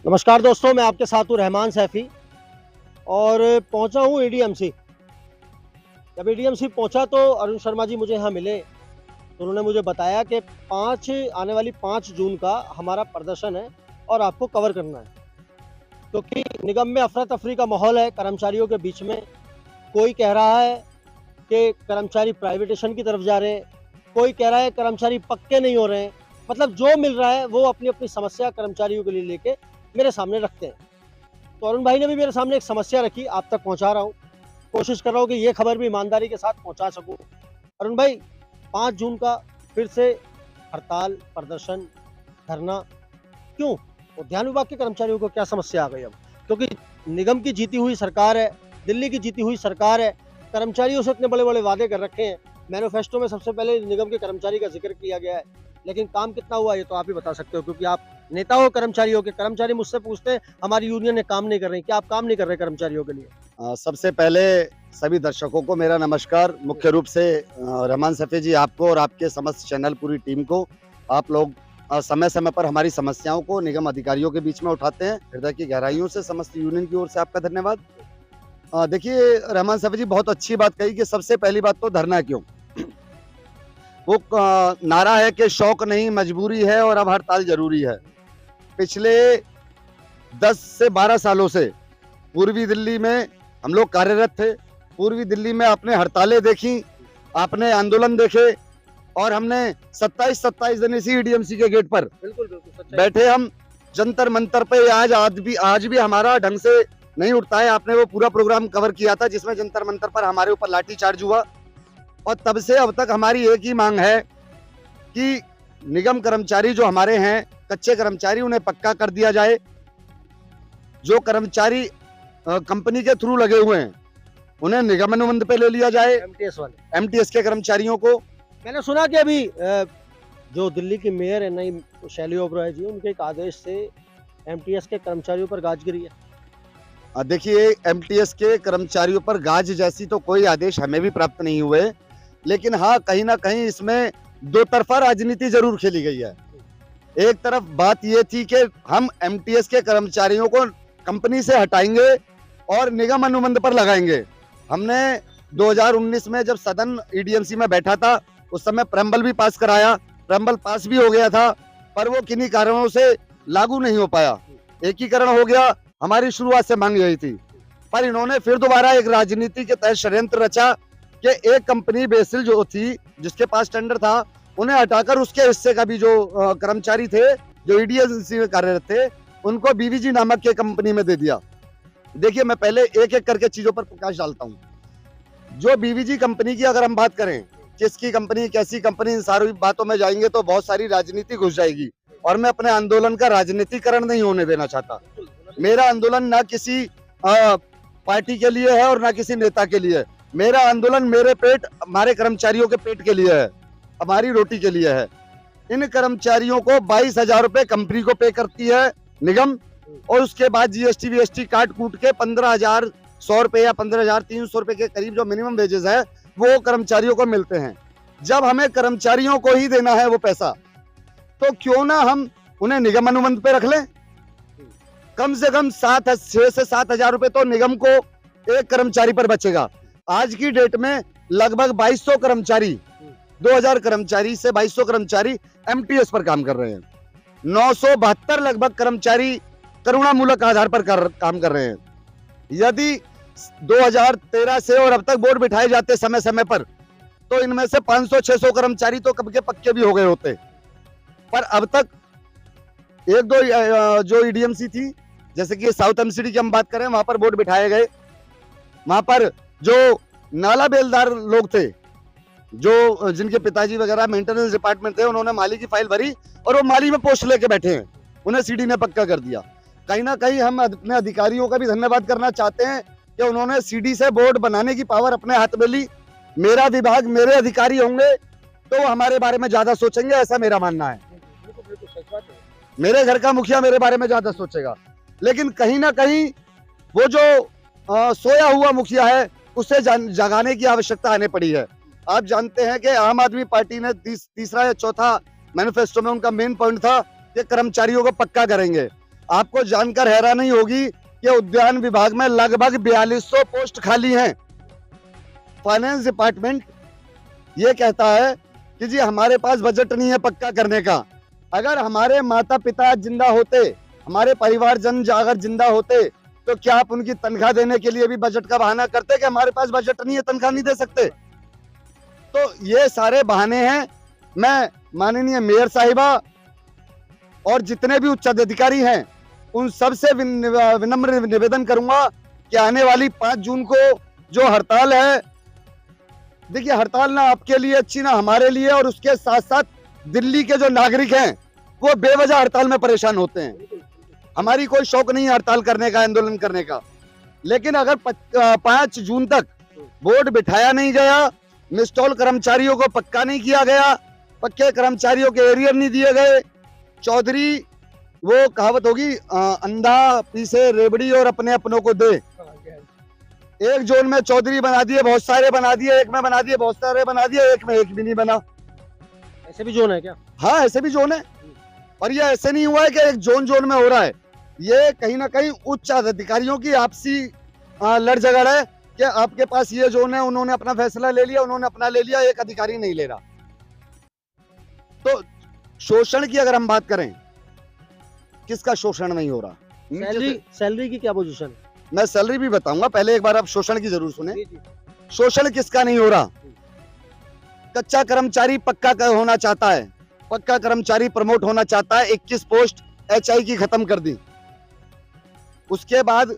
नमस्कार दोस्तों, मैं आपके साथ हूँ रहमान सैफ़ी और पहुँचा हूँ एडीएमसी। जब एडीएमसी पहुँचा तो अरुण शर्मा जी मुझे यहाँ मिले, तो उन्होंने मुझे बताया कि 5 आने वाली 5 जून का हमारा प्रदर्शन है और आपको कवर करना है। क्योंकि निगम में अफ़रा-तफ़री का माहौल है कर्मचारियों के बीच में। कोई कह रहा है कि कर्मचारी प्राइवेटेशन की तरफ जा रहे हैं, कोई कह रहा है कर्मचारी पक्के नहीं हो रहे हैं। मतलब जो मिल रहा है वो अपनी-अपनी समस्या कर्मचारियों के लिए लेके मेरे सामने रखते हैं। तो अरुण भाई ने भी मेरे सामने एक समस्या रखी, आप तक पहुँचा रहा हूँ। कोशिश कर रहा हूँ कि ये खबर भी ईमानदारी के साथ पहुँचा सकूँ। अरुण भाई, 5 जून का फिर से हड़ताल, प्रदर्शन, धरना क्यों? उद्यान विभाग के कर्मचारियों को क्या समस्या आ गई अब? क्योंकि निगम की जीती हुई सरकार है, दिल्ली की जीती हुई सरकार है, कर्मचारियों से इतने बड़े-बड़े वादे कर रखे हैं। मैनिफेस्टो में सबसे पहले निगम के कर्मचारी का ज़िक्र किया गया है, लेकिन काम कितना हुआ ये तो आप ही बता सकते हो क्योंकि आप नेता हो कर्मचारियों के। कर्मचारी मुझसे पूछते हैं, हमारी यूनियन ने काम नहीं कर रही। क्या आप काम नहीं कर रहे कर्मचारियों के लिए? सबसे पहले सभी दर्शकों को मेरा नमस्कार। मुख्य रूप से रहमान सफ़ी जी आपको और आपके समस्त चैनल पूरी टीम को। आप लोग समय-समय पर हमारी समस्याओं को निगम अधिकारियों के बीच में उठाते हैं। हृदय की गहराइयों से समस्त यूनियन की ओर से आपका धन्यवाद। देखिए रहमान सफ़ी जी बहुत अच्छी बात कही कि सबसे पहली बात तो धरना क्यों? वो नारा है कि शौक नहीं मजबूरी है और अब हड़ताल ज़रूरी है। पिछले 10 से 12 सालों से पूर्वी दिल्ली में हम लोग कार्यरत थे। पूर्वी दिल्ली में आपने हड़तालें देखी, आपने आंदोलन देखे और हमने 27 दिन इसी ईडीएमसी के गेट पर बिल्कुल, सच्चाई। बैठे हम जंतर मंतर पे। आज भी हमारा ढंग से नहीं उठता है। आपने वो पूरा प्रोग्राम कवर किया था जिसमें जंतर मंतर पर हमारे ऊपर लाठी चार्ज हुआ और तब से अब तक हमारी एक ही मांग है कि निगम कर्मचारी जो हमारे हैं, कच्चे कर्मचारी, उन्हें पक्का कर दिया जाए। जो कर्मचारी कंपनी के थ्रू लगे हुए हैं उन्हें निगम अनुबंध पे ले लिया जाए। एमटीएस वाले। एमटीएस के कर्मचारियों को मैंने सुना कि अभी जो दिल्ली की मेयर है नई शैली ओबरॉय जी, उनके एक आदेश से एमटीएस के कर्मचारियों पर गाज गिरी है। देखिए एमटीएस के कर्मचारियों पर गाज जैसी तो कोई आदेश हमें भी प्राप्त नहीं हुए, लेकिन हाँ कहीं ना कहीं इसमें दो तरफा राजनीति जरूर खेली गई है। एक तरफ बात ये थी कि हम एमटीएस के कर्मचारियों को कंपनी से हटाएंगे और निगम अनुबंध पर लगाएंगे। हमने 2019 में जब सदन ईडीएमसी में बैठा था उस समय प्रेम्बल भी पास कराया, प्रेम्बल पास भी हो गया था, पर वो किन्हीं कारणों से लागू नहीं हो पाया। एकीकरण हो गया, हमारी शुरुआत से मांग यही थी, पर इन्होंने फिर दोबारा एक राजनीति के तहत षड्यंत्र रचा कि एक कंपनी बेसिल जो थी जिसके पास टेंडर था उन्हें हटाकर उसके हिस्से का भी जो कर्मचारी थे जो ईडीएमसी में कार्यरत थे उनको बीवीजी नामक के कंपनी में दे दिया। देखिए मैं पहले एक एक करके चीजों पर प्रकाश डालता हूँ। जो बीवीजी कंपनी की अगर हम बात करें, किसकी कंपनी, कैसी कंपनी, इन सारी बातों में जाएंगे तो बहुत सारी राजनीति घुस जाएगी और मैं अपने आंदोलन का राजनीतिकरण नहीं होने देना चाहता। मेरा आंदोलन ना किसी पार्टी के लिए है और ना किसी नेता के लिए है। मेरा आंदोलन मेरे पेट, हमारे कर्मचारियों के पेट के लिए है, हमारी रोटी के लिए है। इन कर्मचारियों को 22,000 रुपए कंपनी को पे करती है निगम और उसके बाद जीएसटी वीएसटी काट कूट के 15,100 रुपए या 15,300 रुपए के करीब जो मिनिमम वेजेस है वो कर्मचारियों को मिलते हैं। जब हमें कर्मचारियों को ही देना है वो पैसा, तो क्यों ना हम उन्हें निगम अनुबंध पे रख लें। कम से कम 6 से 7,000 रुपए तो निगम को एक कर्मचारी पर बचेगा। आज की डेट में लगभग 2200 कर्मचारी, 2000 कर्मचारी से 2200 कर्मचारी एमटीएस पर काम कर रहे हैं। 972 लगभग कर्मचारी करुणामूलक आधार पर काम कर रहे हैं। यदि 2013 से और अब तक बोर्ड बिठाए जाते समय समय पर तो इनमें से 500-600 कर्मचारी तो कब के पक्के भी हो गए होते, पर अब तक एक दो जो ईडीएमसी थी जैसे कि साउथ एमसीडी की हम बात करें, वहां पर बोर्ड बिठाए गए। वहां पर जो नाला बेलदार लोग थे, जो जिनके पिताजी वगैरह मेंटेनेंस डिपार्टमेंट थे, उन्होंने माली की फाइल भरी और वो माली में पोस्ट लेके बैठे हैं, उन्हें सीडी ने पक्का कर दिया। कहीं ना कहीं हम अपने अधिकारियों का भी धन्यवाद करना चाहते हैं कि उन्होंने सीडी से बोर्ड बनाने की पावर अपने हाथ में ली। मेरा विभाग, मेरे अधिकारी होंगे तो वो हमारे बारे में ज्यादा सोचेंगे, ऐसा मेरा मानना है। मेरे घर का मुखिया मेरे बारे में ज्यादा सोचेगा, लेकिन कहीं ना कहीं वो जो सोया हुआ मुखिया है उसे जगाने की आवश्यकता आने पड़ी है। आप जानते हैं कि आम आदमी पार्टी ने तीसरा या चौथा मैनिफेस्टो में उनका मेन पॉइंट था कि कर्मचारियों को पक्का करेंगे। आपको जानकर हैरानी होगी कि उद्यान विभाग में लगभग 4200 पोस्ट खाली हैं। फाइनेंस डिपार्टमेंट ये कहता है कि जी हमारे पास बजट नहीं है पक्का करने का। अगर हमारे माता पिता जिंदा होते, हमारे परिवारजन अगर जिंदा होते, तो क्या आप उनकी तनख्वाह देने के लिए भी बजट का बहाना करते कि हमारे पास बजट नहीं है, तनख्वाह नहीं दे सकते? तो ये सारे बहाने हैं। मैं माननीय मेयर साहिबा और जितने भी उच्च अधिकारी हैं उन सबसे विनम्र निवेदन करूंगा कि आने वाली 5 जून को जो हड़ताल है, देखिए हड़ताल ना आपके लिए अच्छी ना हमारे लिए, और उसके साथ साथ दिल्ली के जो नागरिक हैं वो बेवजह हड़ताल में परेशान होते हैं। हमारी कोई शौक नहीं है हड़ताल करने का, आंदोलन करने का, लेकिन अगर 5 जून तक बोर्ड बिठाया नहीं गया, मिसटॉल कर्मचारियों को पक्का नहीं किया गया, पक्के कर्मचारियों के एरियर नहीं दिए गए, चौधरी वो कहावत होगी अंधा पीसे रेबड़ी और अपने अपनों को दे। एक जोन में चौधरी बना दिए, बहुत सारे बना दिए, एक में बना दिए, बहुत सारे बना दिए, एक में एक भी नहीं बना। ऐसे भी जोन है क्या? हाँ ऐसे भी जोन है। और ये ऐसे नहीं हुआ है कि एक जोन जोन में हो रहा है, ये कहीं ना कहीं उच्च अधिकारियों की आपसी लड़ झगड़ है कि आपके पास ये जोन है, उन्होंने अपना फैसला ले लिया, उन्होंने अपना ले लिया, एक अधिकारी नहीं ले रहा। तो शोषण की अगर हम बात करें, किसका शोषण नहीं हो रहा? सैलरी की क्या पोजीशन है? मैं सैलरी भी बताऊंगा, पहले एक बार आप शोषण की जरूर सुने। शोषण किसका नहीं हो रहा? कच्चा कर्मचारी पक्का होना चाहता है, पक्का कर्मचारी प्रमोट होना चाहता है, 21 पोस्ट HI की खत्म कर दी। उसके बाद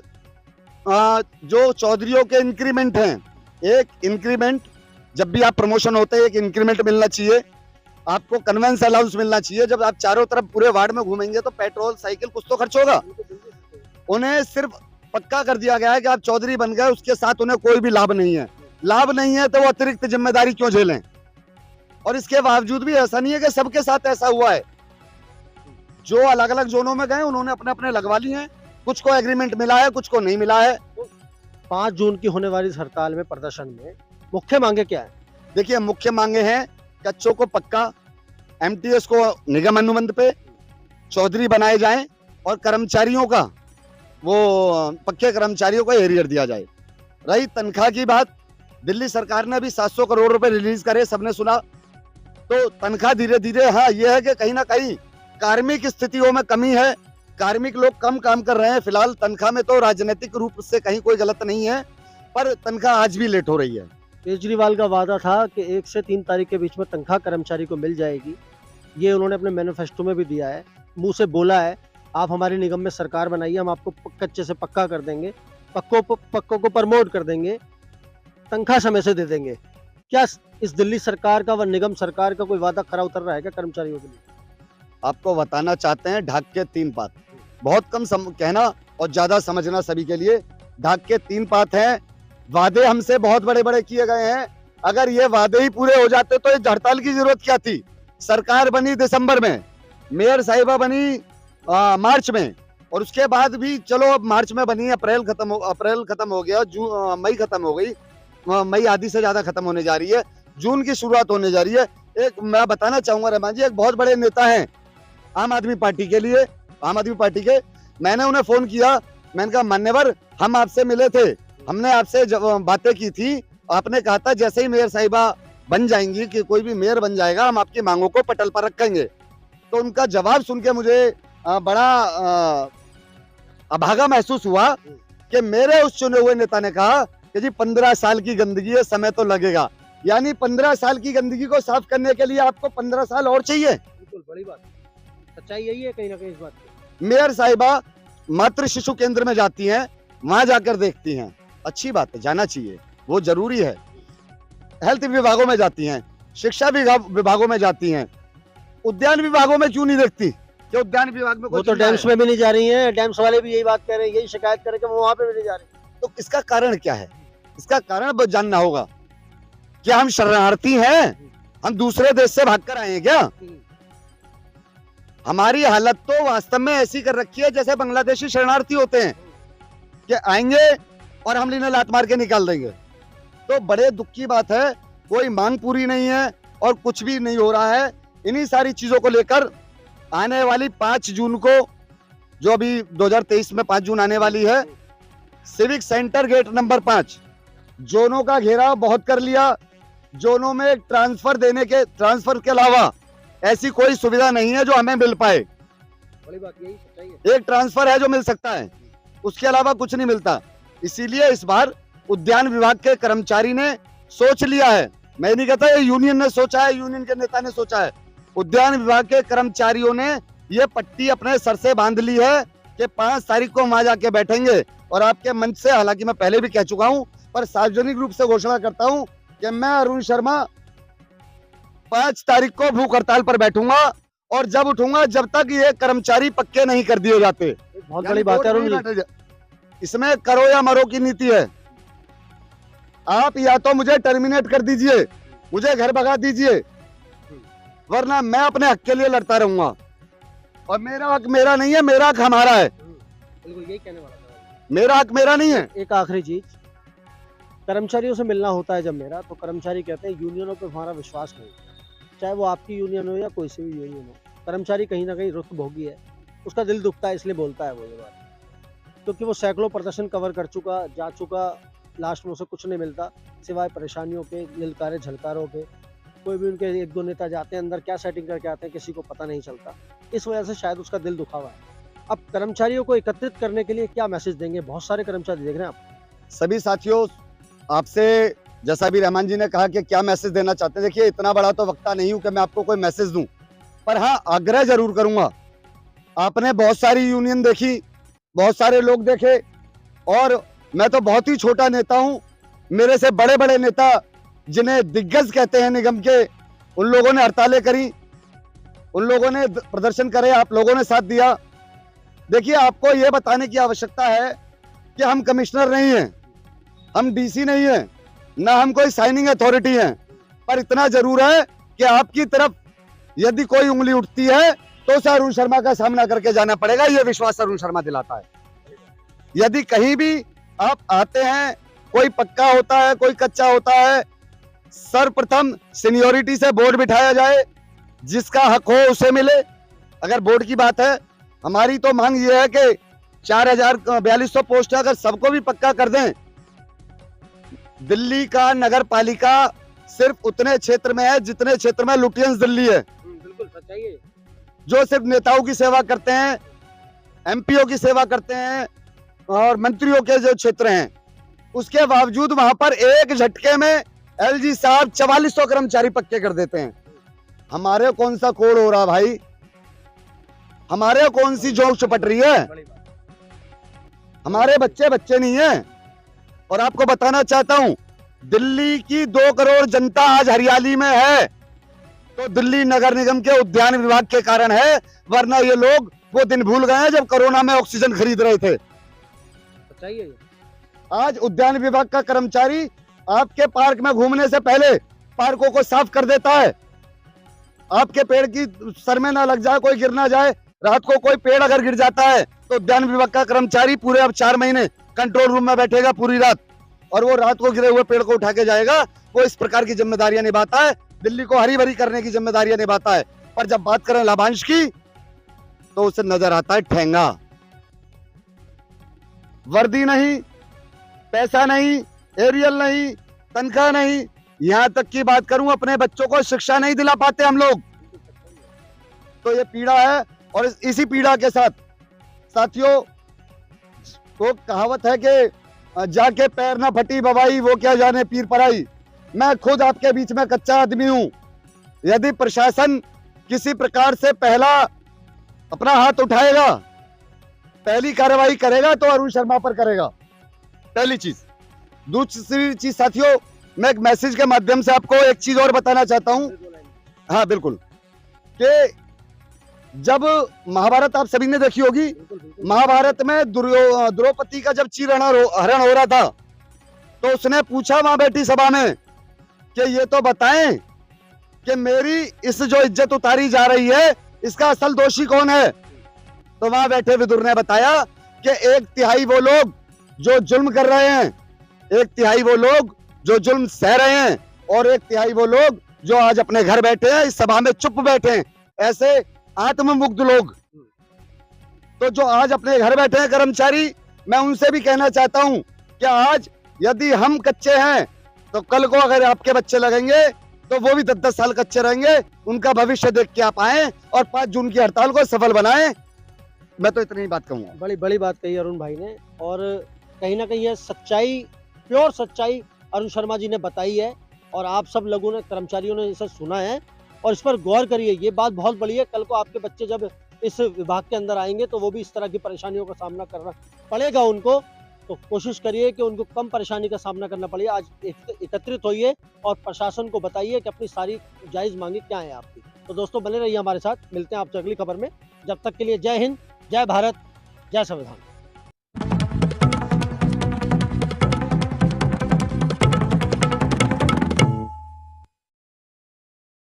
जो चौधरियों के इंक्रीमेंट हैं, एक इंक्रीमेंट जब भी आप प्रमोशन होते हैं एक इंक्रीमेंट मिलना चाहिए, आपको कन्वेंस अलाउंस मिलना चाहिए। जब आप चारों तरफ पूरे वार्ड में घूमेंगे तो पेट्रोल साइकिल कुछ तो खर्च होगा। उन्हें सिर्फ पक्का कर दिया गया है कि आप चौधरी बन गए, उसके साथ उन्हें कोई भी लाभ नहीं है। लाभ नहीं है तो वो अतिरिक्त जिम्मेदारी क्यों झेलें? और इसके बावजूद भी ऐसा नहीं है कि सबके साथ ऐसा हुआ है। जो अलग अलग जोनों में गए उन्होंने अपने अपने लगवा लिए हैं, कुछ को एग्रीमेंट मिला है, कुछ को नहीं मिला है। 5 जून की होने वाली इस हड़ताल में, प्रदर्शन में मुख्य मांगे क्या है? देखिए मुख्य मांगे हैं, कच्चों को पक्का, MTS को निगम अनुबंध पे चौधरी बनाए जाएं, और कर्मचारियों का वो पक्के कर्मचारियों को एरियर दिया जाए। रही तनख्वाह की बात, दिल्ली सरकार ने भी 700 करोड़ रुपए रिलीज करे, सबने सुना। तो तनख्वाह धीरे धीरे, हाँ ये है कि कहीं ना कहीं कार्मिक स्थितियों में कमी है, कार्मिक लोग कम काम कर रहे हैं। फिलहाल तनख्वाह में तो राजनीतिक रूप से कहीं कोई गलत नहीं है, पर तनख्वाह आज भी लेट हो रही है। केजरीवाल का वादा था कि 1 से 3 तारीख के बीच में तनख्वाह कर्मचारी को मिल जाएगी, ये उन्होंने अपने मैनिफेस्टो में भी दिया है, मुंह से बोला है, आप हमारे निगम में सरकार बनाइए, हम आपको कच्चे से पक्का कर देंगे, पक्कों को प्रमोट कर देंगे, तनख्वाह समय से दे देंगे। क्या इस दिल्ली सरकार का व निगम सरकार का कोई वादा खरा उतर रहा है क्या कर्मचारियों के लिए? आपको बताना चाहते हैं ढाक के 3 बात, बहुत कम कहना और ज्यादा समझना सभी के लिए। ढाक के 3 बात हैं। वादे हमसे बहुत बड़े बड़े किए गए हैं, अगर ये वादे ही पूरे हो जाते तो इस हड़ताल की जरूरत क्या थी? सरकार बनी दिसंबर में, मेयर साहिबा बनी मार्च में, और उसके बाद भी चलो अब मार्च में बनी, अप्रैल खत्म हो गया, मई खत्म हो गई, मई आधी से ज्यादा खत्म होने जा रही है, जून की शुरुआत होने जा रही है। एक मैं बताना चाहूंगा रहमान जी, एक बहुत बड़े नेता हैं आम आदमी पार्टी के लिए, आम आदमी पार्टी के, मैंने उन्हें फोन किया, मैंने कहा मान्यवर हम आपसे मिले थे, हमने आपसे बातें की थी, आपने कहा था जैसे ही मेयर साहिबा बन जाएंगी कि कोई भी मेयर बन जाएगा हम आपकी मांगों को पटल पर रखेंगे। तो उनका जवाब सुन के मुझे बड़ा अभागा महसूस हुआ कि मेरे उस चुने हुए नेता ने कहा कि जी 15 साल की गंदगी है, समय तो लगेगा। यानी 15 साल की गंदगी को साफ करने के लिए आपको 15 साल और चाहिए। बिल्कुल, बड़ी बात, सच्चाई यही है कहीं ना कहीं इस बात की। मेयर साहिबा मातृ शिशु केंद्र में जाती हैं, वहां जाकर देखती हैं, अच्छी बात है, जाना चाहिए, वो जरूरी है। हेल्थ विभागों में जाती हैं, शिक्षा विभागों में जाती हैं, उद्यान विभागों में क्यों नहीं देखती कि उद्यान विभाग में? वो तो डैम्स में भी नहीं जा रही हैं, डैम्स वाले भी यही बात कह रहे हैं, यही शिकायत कर रहे हैं कि वो वहां पे भी नहीं जा रही। तो इसका कारण क्या है? इसका कारण जानना होगा। क्या हम शरणार्थी हैं? हम दूसरे देश से भागकर आए हैं क्या? हमारी हालत तो वास्तव में ऐसी कर रखी है जैसे बांग्लादेशी शरणार्थी होते हैं कि आएंगे और हम इन्हें लात मार के निकाल देंगे। तो बड़े दुख की बात है, कोई मांग पूरी नहीं है और कुछ भी नहीं हो रहा है। इन्हीं सारी चीजों को लेकर आने वाली 5 जून को जो अभी 2023 में 5 जून आने वाली है, सिविक सेंटर गेट नंबर 5 जोनों का घेराव बहुत कर लिया। जोनों में ट्रांसफर के अलावा ऐसी कोई सुविधा नहीं है जो हमें मिल पाए। बड़ी बात यही सच्चाई है। एक ट्रांसफर है जो मिल सकता है, उसके अलावा कुछ नहीं मिलता। इसीलिए इस बार उद्यान विभाग के कर्मचारी ने सोच लिया है, मैं नहीं कहता ये यूनियन ने सोचा है, यूनियन के नेता ने सोचा है, उद्यान विभाग के कर्मचारियों ने ये पट्टी अपने सर से बांध ली है कि 5 तारीख को वहां जाके बैठेंगे। और आपके मंच से, हालांकि मैं पहले भी कह चुका हूं, पर सार्वजनिक रूप से घोषणा करता हूं कि मैं अरुण शर्मा 5 तारीख को भूख हड़ताल पर बैठूंगा और जब उठूंगा जब तक ये कर्मचारी पक्के नहीं कर दिए जाते। बहुत बड़ी बात है अरुण जी। इसमें करो या मरो की नीति है। आप या तो मुझे टर्मिनेट कर दीजिए, मुझे घर भगा दीजिए, वरना मैं अपने हक के लिए लड़ता रहूंगा। और मेरा हक मेरा नहीं है, मेरा हक हमारा है। बिल्कुल यही कहने वाला था। मेरा हक मेरा नहीं है। एक आखिरी चीज, कर्मचारियों से मिलना होता है जब मेरा, तो कर्मचारी कहते हैं यूनियनों पे हमारा विश्वास नहीं, चाहे वो आपकी यूनियन हो या कोई सी भी यूनियन हो। कर्मचारी कहीं ना कहीं रुख भोगी है, उसका दिल दुखता है, इसलिए बोलता है वो ये बात, क्योंकि वो सैकड़ों प्रदर्शन कवर कर चुका, जा चुका, लास्ट में उसे कुछ नहीं मिलता सिवाय परेशानियों के, ललकारे झलकारों के। कोई भी उनके 1-2 नेता जाते हैं अंदर, क्या सेटिंग करके आते हैं किसी को पता नहीं चलता। इस वजह से शायद उसका दिल दुखा हुआ है। अब कर्मचारियों को एकत्रित करने के लिए क्या मैसेज देंगे? बहुत सारे कर्मचारी देख रहे हैं आप। सभी साथियों, आपसे जैसा भी रहमान जी ने कहा कि क्या मैसेज देना चाहते हैं, देखिए इतना बड़ा तो वक्ता नहीं हूं कि मैं आपको कोई मैसेज दूं, पर हाँ आग्रह जरूर करूंगा। आपने बहुत सारी यूनियन देखी, बहुत सारे लोग देखे, और मैं तो बहुत ही छोटा नेता हूं। मेरे से बड़े बड़े नेता जिन्हें दिग्गज कहते हैं निगम के, उन लोगों ने हड़तालें करी, उन लोगों ने प्रदर्शन करे, आप लोगों ने साथ दिया। देखिए, आपको यह बताने की आवश्यकता है कि हम कमिश्नर नहीं हैं, हम डीसी नहीं हैं, ना हम कोई साइनिंग अथॉरिटी हैं, पर इतना जरूर है कि आपकी तरफ यदि कोई उंगली उठती है तो उसे अरुण शर्मा का सामना करके जाना पड़ेगा। यह विश्वास अरुण शर्मा दिलाता है। यदि कहीं भी आप आते हैं, कोई पक्का होता है, कोई कच्चा होता है, सर्वप्रथम सीनियोरिटी से बोर्ड बिठाया जाए, जिसका हक हो उसे मिले। अगर बोर्ड की बात है, हमारी तो मांग यह है कि 4,4200 पोस्ट अगर सबको भी पक्का कर दें। दिल्ली का नगर पालिका सिर्फ उतने क्षेत्र में है जितने क्षेत्र में लुटियंस दिल्ली है। बिल्कुल सच्चाई है। जो सिर्फ नेताओं की सेवा करते हैं, एमपीओ की सेवा करते हैं और मंत्रियों के जो क्षेत्र हैं, उसके बावजूद वहां पर एक झटके में एलजी साहब 4400 कर्मचारी पक्के कर देते हैं। हमारे कौन सा कोड हो रहा भाई, हमारे कौन सी जोक चुपट रही है? हमारे बच्चे बच्चे नहीं है। और आपको बताना चाहता हूं, दिल्ली की 2 करोड़ जनता आज हरियाली में है तो दिल्ली नगर निगम के उद्यान विभाग के कारण है, वरना ये लोग वो दिन भूल गए हैं जब कोरोना में ऑक्सीजन खरीद रहे थे। चाहिए। आज उद्यान विभाग का कर्मचारी आपके पार्क में घूमने से पहले पार्कों को साफ कर देता है। आपके पेड़ की सर में ना लग जाए, कोई गिर ना जाए। रात को कोई पेड़ अगर गिर जाता है तो उद्यान विभाग का कर्मचारी पूरे अब 4 महीने कंट्रोल रूम में बैठेगा पूरी रात, और वो रात को गिरे हुए पेड़ को उठा के जाएगा। वो इस प्रकार की जिम्मेदारियां निभाता है, दिल्ली को हरी भरी करने की जिम्मेदारियां निभाता है। पर जब बात करें लाभांश की तो उसे नजर आता है ठेंगा। वर्दी नहीं, पैसा नहीं, एरियल नहीं, तनख्वाह नहीं, यहां तक की बात करूं अपने बच्चों को शिक्षा नहीं दिला पाते हम लोग। तो ये पीड़ा है। और इसी पीड़ा के साथ साथियों, वो कहावत है कि जाके पैर ना फटी बवाई, वो क्या जाने पीर पराई। मैं खुद आपके बीच में कच्चा आदमी हूं। यदि प्रशासन किसी प्रकार से पहला अपना हाथ उठाएगा, पहली कार्रवाई करेगा तो अरुण शर्मा पर करेगा, पहली चीज। दूसरी चीज साथियों, मैं एक मैसेज के माध्यम से आपको एक चीज और बताना चाहता हूं। हाँ बिल्कुल, कि जब महाभारत आप सभी ने देखी होगी, महाभारत में द्रौपदी का जब हरण हो रहा था तो उसने पूछा वहां बैठी सभा में कि ये तो बताएं कि मेरी इस जो इज्जत उतारी जा रही है इसका असल दोषी कौन है। तो वहां बैठे विदुर ने बताया कि 1/3 वो लोग जो जुल्म कर रहे हैं, 1/3 वो लोग जो जुल्म सह रहे हैं, और 1/3 वो लोग जो आज अपने घर बैठे हैं, इस सभा में चुप बैठे हैं। ऐसे आत्ममुग्ध लोग तो जो आज अपने घर बैठे हैं कर्मचारी, मैं उनसे भी कहना चाहता हूं कि आज यदि हम कच्चे हैं तो कल को अगर आपके बच्चे लगेंगे तो वो भी 10-10 साल कच्चे रहेंगे। उनका भविष्य देख के आप आए और 5 जून की हड़ताल को सफल बनाएं। मैं तो इतनी ही बात कहूंगा। बड़ी बड़ी बात कही अरुण भाई ने, और कहीं ना कहीं ये सच्चाई, प्योर सच्चाई अरुण शर्मा जी ने बताई है, और आप सब लोगों ने, कर्मचारियों ने इसे सुना है और इस पर गौर करिए। ये बात बहुत बड़ी है। कल को आपके बच्चे जब इस विभाग के अंदर आएंगे तो वो भी इस तरह की परेशानियों का सामना करना पड़ेगा उनको, तो कोशिश करिए कि उनको कम परेशानी का सामना करना पड़े। आज एकत्रित होइए और प्रशासन को बताइए कि अपनी सारी जायज़ मांगे क्या है आपकी। तो दोस्तों बने रहिए हमारे साथ, मिलते हैं आपसे अगली खबर में। जब तक के लिए जय हिंद, जय भारत, जय संविधान।